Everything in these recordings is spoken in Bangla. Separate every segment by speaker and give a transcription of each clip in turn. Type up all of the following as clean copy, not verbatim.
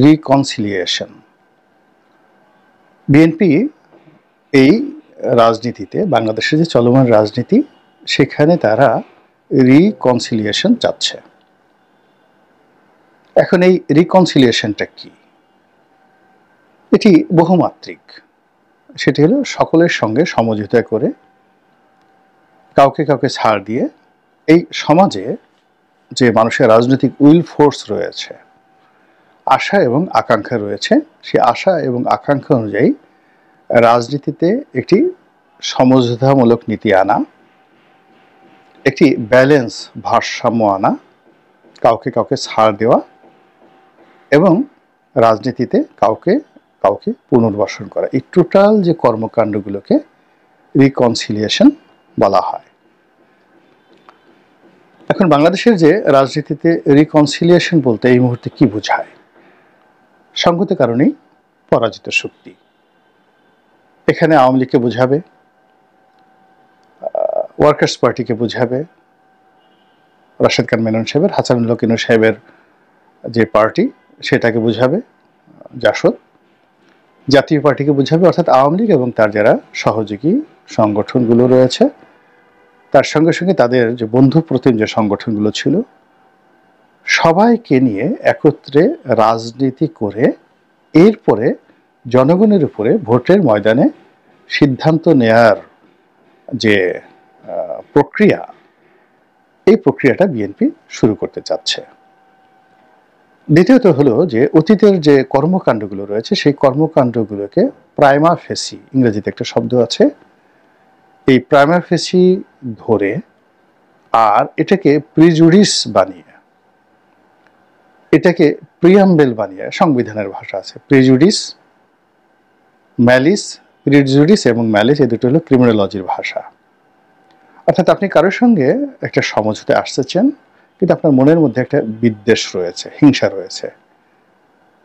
Speaker 1: রিকনসিলিয়েশন। বিএনপি এই রাজনীতিতে, বাংলাদেশের যে চলমান রাজনীতি, সেখানে তারা রিকনসিলিয়েশন চাচ্ছে। এখন এই রিকনসিলিয়েশনটা কি? এটি বহুমাত্রিক। সেটি হলো সকলের সঙ্গে সমঝোতা করে, কাউকে কাউকে ছাড় দিয়ে, এই সমাজে যে মানুষের রাজনৈতিক উইল ফোর্স রয়েছে, আশা এবং আকাঙ্ক্ষা রয়েছে, সেই আশা এবং আকাঙ্ক্ষা অনুযায়ী রাজনীতিতে একটি সমঝোতামূলক নীতি আনা, একটি ব্যালেন্স, ভারসাম্য আনা, কাউকে কাউকে ছাড় দেওয়া এবং রাজনীতিতে কাউকে কাউকে পুনর্বাসন করা, এই টোটাল যে কর্মকাণ্ডগুলোকে রিকনসিলিয়েশন বলা হয়। এখন বাংলাদেশের যে রাজনীতিতে রিকনসিলিয়েশন বলতে এই মুহূর্তে কি বোঝায়? সঙ্গত কারণেই পরাজিত শক্তি। এখানে আওয়ামী লীগকে বোঝাবে, ওয়ার্কার্স পার্টিকে বোঝাবে, রাশেদ খান মেনন সাহেবের, হাসানুল্লাহ কিনু সাহেবের যে পার্টি সেটাকে বোঝাবে জাসদ, জাতীয় পার্টিকে বোঝাবে, অর্থাৎ আওয়ামী লীগ এবং তার যারা সহযোগী সংগঠনগুলো রয়েছে, তার সঙ্গে সঙ্গে তাদের যে বন্ধু প্রতিম যে সংগঠনগুলো ছিল, সবাইকে নিয়ে একত্রে রাজনীতি করে এরপরে জনগণের উপরে ভোটের ময়দানে সিদ্ধান্ত নেয়ার যে প্রক্রিয়া, এই প্রক্রিয়াটা বিএনপি শুরু করতে চাচ্ছে। দ্বিতীয়ত হলো যে অতীতের যে কর্মকাণ্ডগুলো রয়েছে, সেই কর্মকাণ্ডগুলোকে প্রাইমা ফেসি, ইংরেজিতে একটা শব্দ আছে, এই প্রাইমা ফেসি ধরে আর এটাকে প্রিজুডিস বানিয়ে, এটাকে প্রিয়াম্বেল বানিয়ে, সংবিধানের ভাষা আছে প্রিজুডিস, ম্যালিস, প্রিজুডিস এবং ম্যালিস, এই দুটো হলো ক্রিমিনোলজির ভাষা। অর্থাৎ আপনি কারোর সঙ্গে একটা সমঝোতায় আসতেছেন, কিন্তু আপনার মনের মধ্যে একটা বিদ্বেষ রয়েছে, হিংসা রয়েছে,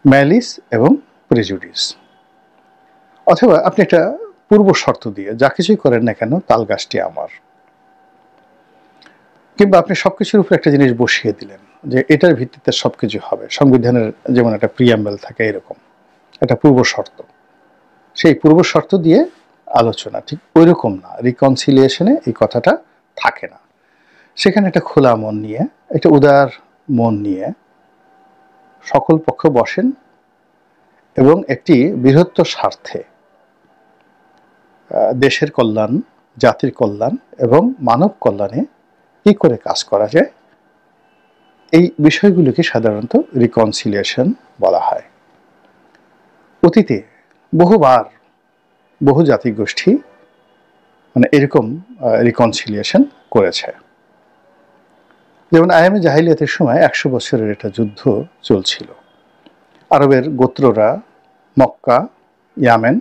Speaker 1: ম্যালিস এবং প্রিজুডিস। অথবা আপনি একটা পূর্ব শর্ত দিয়ে যা কিছুই করেন না কেন, তাল গাছটি আমার, কিংবা আপনি সবকিছুর উপর একটা জিনিস বসিয়ে দিলেন যে এটার ভিত্তিতে সবকিছু হবে, সংবিধানের যেমন একটা প্রিয়াম্বেল থাকে, এরকম একটা পূর্ব শর্ত। সেই পূর্ব শর্ত দিয়ে আলোচনা ঠিক ওই রকম না, রিকনসিলিয়েশনে এই কথাটা থাকে না। সেখানে একটা খোলা মন নিয়ে, একটা উদার মন নিয়ে সকল পক্ষ বসেন এবং একটি বৃহত্তর স্বার্থে, দেশের কল্যাণ, জাতির কল্যাণ এবং মানব কল্যাণে কি করে কাজ করা যায়, এই বিষয়গুলোকে সাধারণত রিকনসিলিয়েশন বলা হয়। অতীতে বহুবার বহু জাতিগোষ্ঠী মানে এরকম রিকনসিলিয়েশন করেছে। যেমন আয়ামে জাহিলিয়াতের সময় 100 বছরের একটা যুদ্ধ চলছিল। আরবের গোত্ররা মক্কা, ইয়ামেন,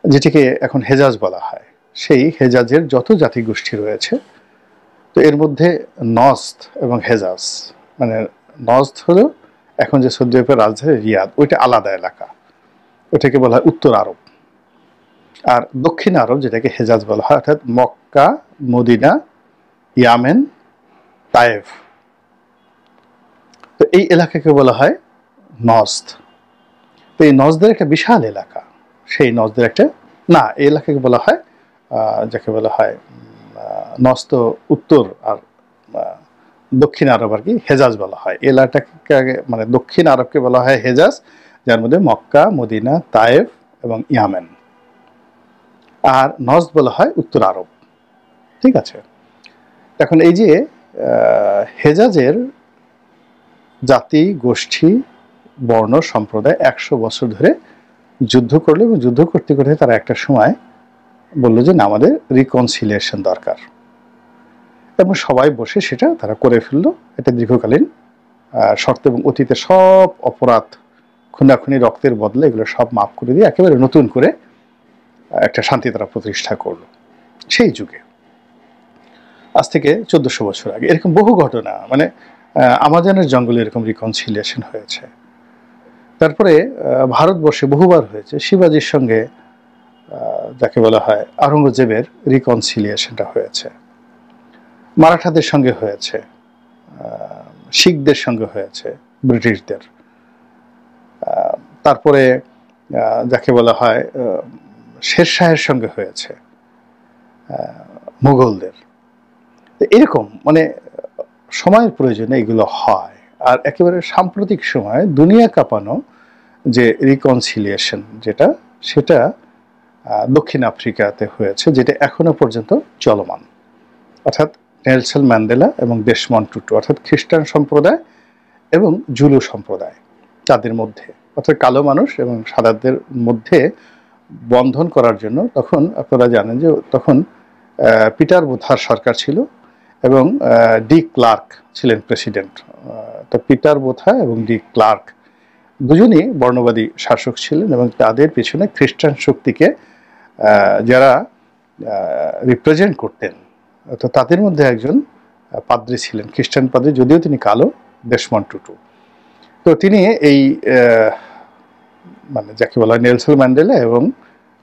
Speaker 1: যেটিকে এখন হেজাজ বলা হয়, সেই হেজাজের যত জাতিগোষ্ঠী রয়েছে, তো এর মধ্যে নজদ এবং হেজাজ, মানে নজদ হলো এখন যে সৌদি আরবের রাজধানী রিয়াদ, ওইটা আলাদা এলাকা, ওটাকে বলা হয় উত্তর আরব। আর দক্ষিণ আরব যেটাকে হেজাজ বলা হয়, অর্থাৎ মক্কা, মদিনা, ইয়ামেন, তায়েফ, তো এই এলাকাকে বলা হয় নজদ। তো এই নজদের একটা বিশাল এলাকা, সেই নজদের একটা না, এই এলাকাকে বলা হয় যাকে বলা হয় নজদ উত্তর আর দক্ষিণ আরব আর কি হেজাজ বলা হয়। এলাকাটাকে মানে দক্ষিণ আরবকে বলা হয় হেজাজ, যার মধ্যে মক্কা, মদিনা, তায়েফ এবং ইয়ামেন। আর নজদ বলা হয় উত্তর আরব। ঠিক আছে, এখন এই যে হেজাজের জাতি, গোষ্ঠী, বর্ণ, সম্প্রদায় 100 বছর ধরে যুদ্ধ করলো এবং যুদ্ধ করতে করতে তারা একটা সময় বললো যে না, আমাদের রিকনসিলিয়েশন দরকার, এবং সবাই বসে সেটা তারা করে ফেললো। এটা দীর্ঘকালীন শর্ত এবং অতীতে সব অপরাধ, খুনাখুনি, রক্তের বদলে এগুলো সব মাফ করে দিয়ে একেবারে নতুন করে একটা শান্তি তারা প্রতিষ্ঠা করলো। সেই যুগে আজ থেকে 1400 বছর আগে এরকম বহু ঘটনা, মানে আমাজনের জঙ্গলে এরকম রিকনসিলিয়েশন হয়েছে। তারপরে ভারতবর্ষে বহুবার হয়েছে, শিবাজির সঙ্গে যাকে বলা হয় আওরঙ্গজেবের রিকনসিলিয়েশনটা হয়েছে, মারাঠাদের সঙ্গে হয়েছে, শিখদের সঙ্গে হয়েছে, ব্রিটিশদের। তারপরে যাকে বলা হয় শেরশাহের সঙ্গে হয়েছে মুঘলদের। এরকম মানে সময়ের প্রয়োজনে এগুলো হয়। আর একেবারে সাম্প্রতিক সময়ে দুনিয়া কাঁপানো যে রিকনসিলিয়েশন সেটা দক্ষিণ আফ্রিকাতে হয়েছে, যেটা এখনো পর্যন্ত চলমান। অর্থাৎ নেলসন ম্যান্ডেলা এবং ডেসমন্ড টুটু, অর্থাৎ খ্রিস্টান সম্প্রদায় এবং জুলু সম্প্রদায়, তাদের মধ্যে, অর্থাৎ কালো মানুষ এবং সাদাদের মধ্যে বন্ধন করার জন্য তখন আপনারা জানেন যে তখন পিটার বুথার সরকার ছিল এবং ডি ক্লার্ক ছিলেন প্রেসিডেন্ট। তো পিটার বুথা এবং ডি ক্লার্ক দুজনই বর্ণবাদী শাসক ছিলেন এবং তাদের পিছনে খ্রিস্টান শক্তিকে যারা রিপ্রেজেন্ট করতেন, তো তাদের মধ্যে একজন পাদ্রী ছিলেন, খ্রিস্টান পাদ্রী, যদিও তিনি কালো, ডেসমন্ড টুটু। তো তিনি এই মানে যাকে বলা হয় নেলসন ম্যান্ডেলা এবং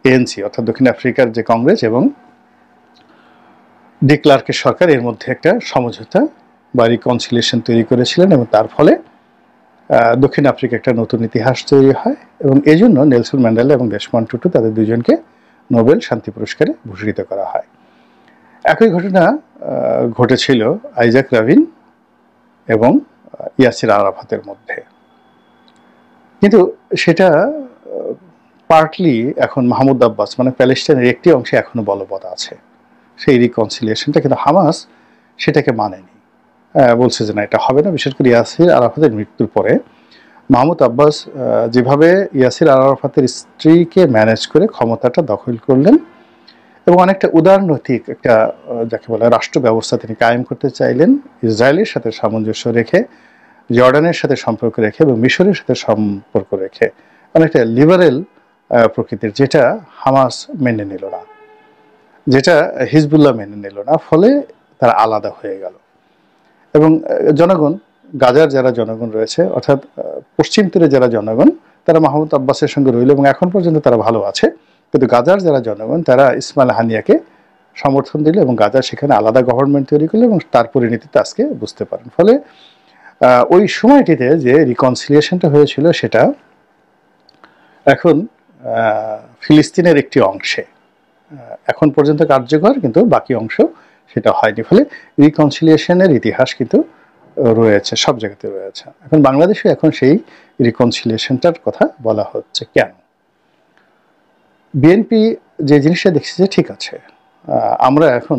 Speaker 1: এএনসি অর্থাৎ দক্ষিণ আফ্রিকার যে কংগ্রেস এবং ডি ক্লার্কের সরকার, এর মধ্যে একটা সমঝোতা বা রিকনসিলিয়েশন তৈরি করেছিলেন এবং তার ফলে দক্ষিণ আফ্রিকা একটা নতুন ইতিহাস তৈরি হয় এবং এই জন্য নেলসন ম্যান্ডেলা এবং ডেসমন্ড টুটু তাদের দুজনকে নোবেল শান্তি পুরস্কারে ভূষিত করা হয়। একই ঘটনা ঘটেছিল আইজাক রাবিন এবং ইয়াসির আরাফাতের মধ্যে, কিন্তু সেটা পার্টলি এখন মাহমুদ আব্বাস মানে প্যালেস্টাইনের একটি অংশে এখনো বলবৎ আছে সেই রিকনসিলিয়েশনটা, কিন্তু হামাস সেটাকে মানেনি, বলছে যে না এটা হবে না। বিশেষ করে ইয়াসির আরাফাতের মৃত্যুর পরে মাহমুদ আব্বাস যেভাবে ইয়াসির আরাফাতের স্ত্রীকে ম্যানেজ করে ক্ষমতাটা দখল করলেন এবং অনেকটা উদারনৈতিক একটা যাকে বলে রাষ্ট্র ব্যবস্থা তিনি কায়েম করতে চাইলেন, ইসরায়েলের সাথে সামঞ্জস্য রেখে, জর্ডানের সাথে সম্পর্ক রেখে এবং মিশরের সাথে সম্পর্ক রেখে, অনেকটা লিবারেল প্রকৃতির, যেটা হামাস মেনে নিল না, যেটা হিজবুল্লাহ মেনে নিল না, ফলে তারা আলাদা হয়ে গেল। এবং জনগণ, গাজার যারা জনগণ রয়েছে অর্থাৎ পশ্চিম তীরে যারা জনগণ, তারা মাহমুদ আব্বাসের সঙ্গে রইল এবং এখন পর্যন্ত তারা ভালো আছে, কিন্তু গাজার যারা জনগণ তারা ইসমাইল হানিয়াকে সমর্থন দিল এবং গাজার সেখানে আলাদা গভর্নমেন্ট তৈরি করলো এবং তার পরিণতিতে আজকে বুঝতে পারেন। ফলে ওই সময়টিতে যে রিকনসিলিয়েশনটা হয়েছিল সেটা এখন ফিলিস্তিনের একটি অংশে এখন পর্যন্ত কার্যকর, কিন্তু বাকি অংশ সেটা হয়নি। ফলে রিকনসিলিয়েশনের ইতিহাস কিন্তু রয়েছে, সব জায়গাতে রয়েছে। এখন বাংলাদেশে এখন সেই রিকনসিলিয়েশনটার কথা বলা হচ্ছে। কেন? বিএনপি যে জিনিসটা দেখছে যে ঠিক আছে, আমরা এখন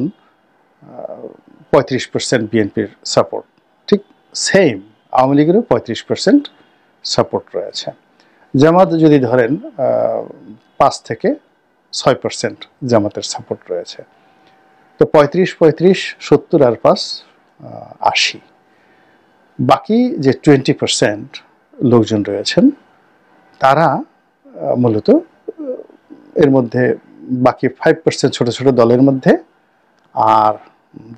Speaker 1: 35% বিএনপির সাপোর্ট, ঠিক সেম আওয়ামী লীগেরও 35% সাপোর্ট রয়েছে। জামাত যদি ধরেন 5 থেকে 6% জামাতের সাপোর্ট রয়েছে, তো 35, 70 আর 5, 80। বাকি যে 20% লোকজন রয়েছেন তারা মূলত এর মধ্যে বাকি 5% ছোট ছোট দলের মধ্যে, আর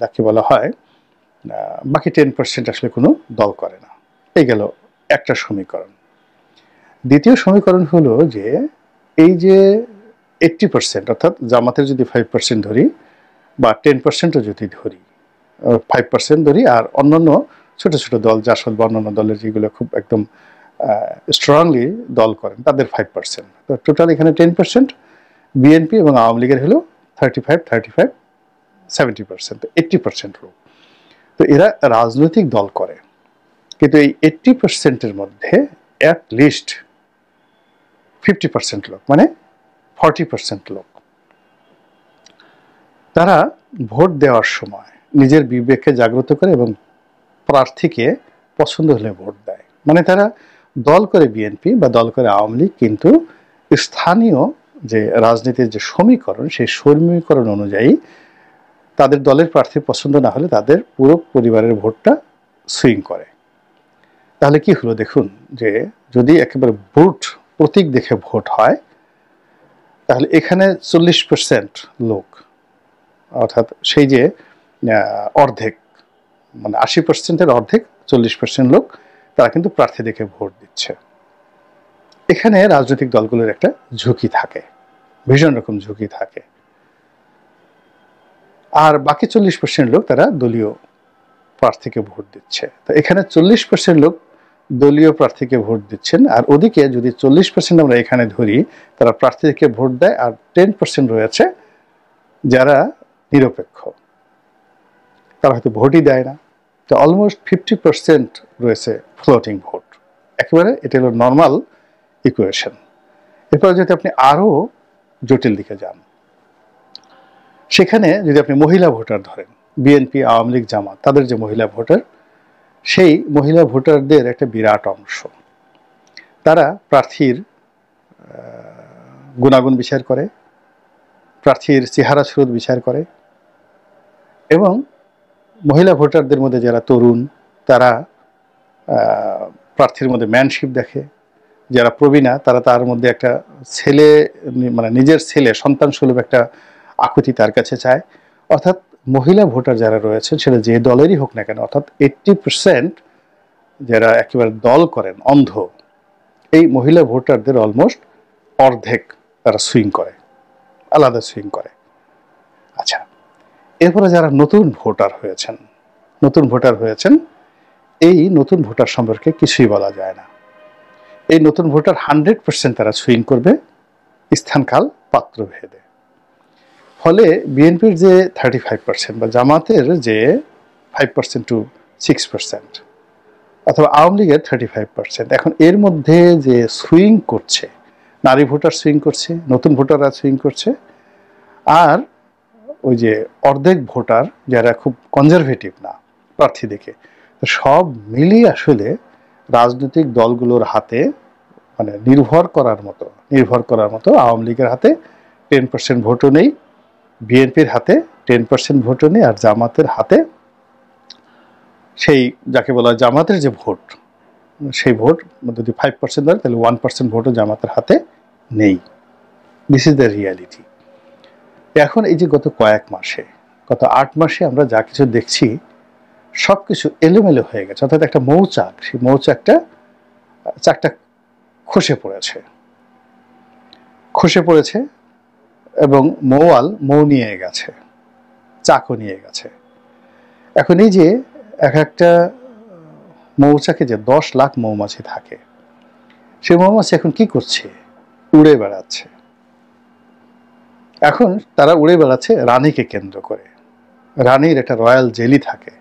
Speaker 1: যাকে বলা হয় বাকি 10% আসলে কোনো দল করে না। এই গেল একটা সমীকরণ। দ্বিতীয় সমীকরণ হলো যে এই যে 80% অর্থাৎ জামাতের যদি 5% ধরি বা 10%ও যদি ধরি, 5% ধরি, আর অন্যান্য ছোট ছোট দল, জাসদ বা অন্যান্য দলের যেগুলো খুব একদম স্ট্রংলি দল করেন তাদের 5%, তো টোটাল এখানে 10%। বিএনপি এবং আওয়ামী লীগের হলো 35, 70%, তো 80% লোক। তো এরা রাজনৈতিক দল করে, কিন্তু এই 80%-এর মধ্যে অ্যাট লিস্ট 50% লোক মানে 40% লোক তারা ভোট দেওয়ার সময় নিজের বিবেককে জাগ্রত করে এবং প্রার্থীকে পছন্দ হলে ভোট দেয়। মানে তারা দল করে বিএনপি বা দল করে আওয়ামী লীগ, কিন্তু স্থানীয় যে রাজনীতির যে সমীকরণ সেই সমীকরণ অনুযায়ী তাদের দলের প্রার্থী পছন্দ না হলে তাদের পুরো পরিবারের ভোটটা সুইং করে। তাহলে কি হলো দেখুন, যে যদি একেবারে ভোট প্রতীক দেখে ভোট হয় তাহলে এখানে 40% লোক, অর্থাৎ সেই যে অর্ধেক, মানে 80%-এর অর্ধেক 40% লোক তারা কিন্তু প্রার্থী দেখে ভোট দিচ্ছে। এখানে রাজনৈতিক দলগুলোর একটা ঝুঁকি থাকে, ভীষণ রকম ঝুঁকি থাকে। আর বাকি 40% লোক তারা দলীয় প্রার্থীকে ভোট দিচ্ছে। তো এখানে 40% লোক দলীয় প্রার্থীকে ভোট দিচ্ছেন, আর ওদিকে যদি 40% আমরা এখানে ধরি তারা প্রার্থীকে ভোট দেয়, আর 10% রয়েছে যারা নিরপেক্ষ, তারা হয়তো ভোটই দেয় না। তো অলমোস্ট 50% রয়েছে ফ্লোটিং ভোট। একেবারে এটা হলো নর্মাল ইকুয়েশন। এরপর যদি আপনি আরও জটিল দিকে যান, সেখানে যদি আপনি মহিলা ভোটার ধরেন, বিএনপি, আওয়ামী লীগ, জামাত, তাদের যে মহিলা ভোটার, সেই মহিলা ভোটারদের একটা বিরাট অংশ, তারা প্রার্থীর গুণাগুণ বিচার করে, প্রার্থীর চেহারা সুরত বিচার করে, এবং মহিলা ভোটারদের মধ্যে যারা তরুণ, তারা প্রার্থীর মধ্যে ম্যানশিপ দেখে, যারা প্রবীণা তারা তার মধ্যে একটা ছেলে, মানে নিজের ছেলে সন্তান সুলভ একটা আকুতি তার কাছে চায়। অর্থাৎ মহিলা ভোটার যারা রয়েছেন, সেটা যে দলেরই হোক না কেন, অর্থাৎ 80% যারা একেবারে দল করেন অন্ধ, এই মহিলা ভোটারদের অলমোস্ট অর্ধেক তারা সুইং করে, আলাদা সুইং করে। আচ্ছা, এরপরে যারা নতুন ভোটার হয়েছেন, এই নতুন ভোটার সম্পর্কে কিছুই বলা যায় না। এই নতুন ভোটার 100% তারা সুইং করবে স্থানকাল পাত্র ভেদে। ফলে বিএনপির যে 35% বা জামাতের যে 5% to 6%, অথবা আওয়ামী লীগের 35%, এখন এর মধ্যে যে সুইং করছে, নারী ভোটার সুইং করছে, নতুন ভোটাররা সুইং করছে, আর ওই যে অর্ধেক ভোটার যারা খুব কনজারভেটিভ না প্রার্থী দেখে, সব মিলিয়ে আসলে রাজনৈতিক দলগুলোর হাতে, মানে নির্ভর করার মতো আওয়ামী লীগের হাতে 10% ভোটও নেই, বিএনপির হাতে 10% ভোটও নেই, আর জামাতের হাতে সেই যাকে বলা জামাতের যে ভোট, সেই ভোট যদি 5% ধরে তাহলে 1% ভোটও জামাতের হাতে নেই। This is the reality. এখন এই যে গত 8 মাসে আমরা যা কিছু দেখছি, সব কিছু এলোমেলো হয়ে গেছে। অর্থাৎ একটা মৌচাক, সেই মৌচাকটা চাকটা খসে পড়েছে এবং মৌ নিয়ে গেছে, চাকও নিয়ে গেছে। এখন এই যে একটা মৌচাকে যে 10 লাখ মৌমাছি থাকে, সেই মৌমাছি এখন কি করছে? উড়ে বেড়াচ্ছে। এখন তারা উড়ে বেড়াচ্ছে রানীকে কেন্দ্র করে। রানীর একটা রয়্যাল জেলি থাকে,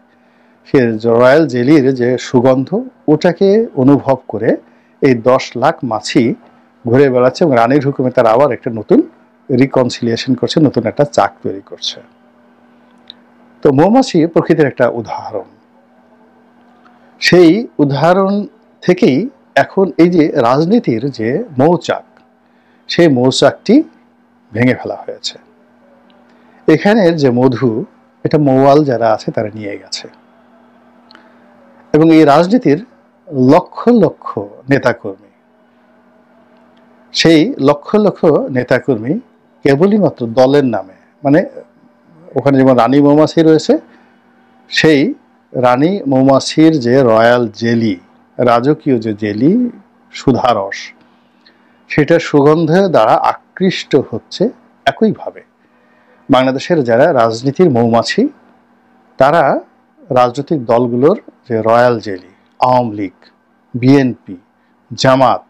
Speaker 1: সে রয়্যাল জেলির যে সুগন্ধ, ওটাকে অনুভব করে এই 10 লাখ মাছি ঘুরে বেড়াচ্ছে, এবং রানীর হুকুমে তারা আবার একটা নতুন রিকনসিলিয়েশন করছে, নতুন একটা চাক তৈরি করছে। তো মৌমাছি প্রকৃতির একটা উদাহরণ। সেই উদাহরণ থেকেই এখন এই যে রাজনীতির যে মৌচাক, সেই মৌচাকটি ভেঙে ফেলা হয়েছে। এখানের যে মধু, এটা মৌয়াল যারা আছে তারা নিয়ে গেছে, এবং এই রাজনীতির লক্ষ লক্ষ নেতাকর্মী, সেই লক্ষ লক্ষ নেতাকর্মী কেবলই মাত্র দলের নামে, মানে ওখানে যেমন রানী মৌমাছি রয়েছে, সেই রানী মৌমাছির যে রয়্যাল জেলি, রাজকীয় যে জেলি, সুধারস, সেটা সুগন্ধের দ্বারা আকৃষ্ট হচ্ছে। একইভাবে বাংলাদেশের যারা রাজনীতির মৌমাছি, তারা রাজনৈতিক দলগুলোর যে রয়্যাল জেলি, আওয়ামী লীগ, বিএনপি, জামাত,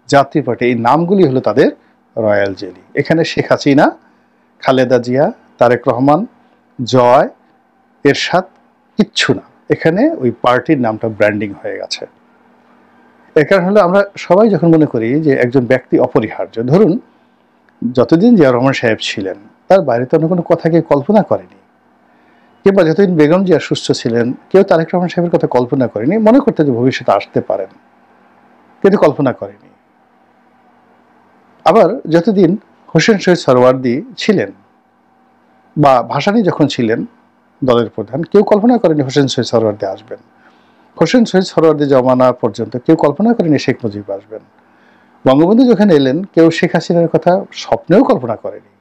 Speaker 1: জাতীয় পার্টি, এই নামগুলি হলো তাদের রয়্যাল জেলি। এখানে শেখ হাসিনা, খালেদা জিয়া, তারেক রহমান, জয়, এরশাদ কিচ্ছু না। এখানে ওই পার্টির নামটা ব্র্যান্ডিং হয়ে গেছে। এর কারণ হলো আমরা সবাই যখন মনে করি যে একজন ব্যক্তি অপরিহার্য, ধরুন যতদিন জিয়া রহমান সাহেব ছিলেন, তার বাইরে তো অন্য কোনো কথা কেউ কল্পনা করেনি, কিংবা যতদিন বেগম জিয়া সুস্থ ছিলেন, কেউ তারেক রহমান সাহেবের কথা কল্পনা করেনি, মনে করতে যে ভবিষ্যতে আসতে পারেন, কিন্তু কল্পনা করেনি। আবার যতদিন হোসেন শহীদ সোহরাওয়ার্দী ছিলেন, বা ভাসানী যখন ছিলেন দলের প্রধান, কেউ কল্পনা করেনি হোসেন শহীদ সোহরাওয়ার্দী আসবেন। হোসেন শহীদ সোহরাওয়ার্দী জমানা পর্যন্ত কেউ কল্পনা করেনি শেখ মুজিব আসবেন। বঙ্গবন্ধু যখন এলেন, কেউ শেখ হাসিনার কথা স্বপ্নেও কল্পনা করেনি,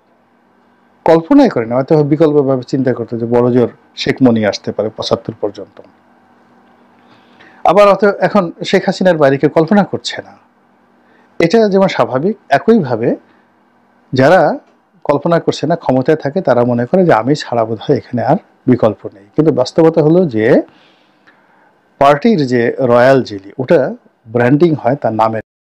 Speaker 1: কল্পনাই করেনি। হয়তো বিকল্পভাবে চিন্তা করতে যে বড় জোর শেখ মনি আসতে পারে 75 পর্যন্ত। আবার এখন শেখ হাসিনার বাইরে কেউ কল্পনা করছে না। এটা যেমন স্বাভাবিক, একইভাবে যারা কল্পনা করছে না, ক্ষমতায় থাকে, তারা মনে করে যে আমি ছাড়া বোধহয় এখানে আর বিকল্প নেই। কিন্তু বাস্তবতা হলো যে পার্টির যে রয়্যাল জেলি ওটা ব্র্যান্ডিং হয় তার নামের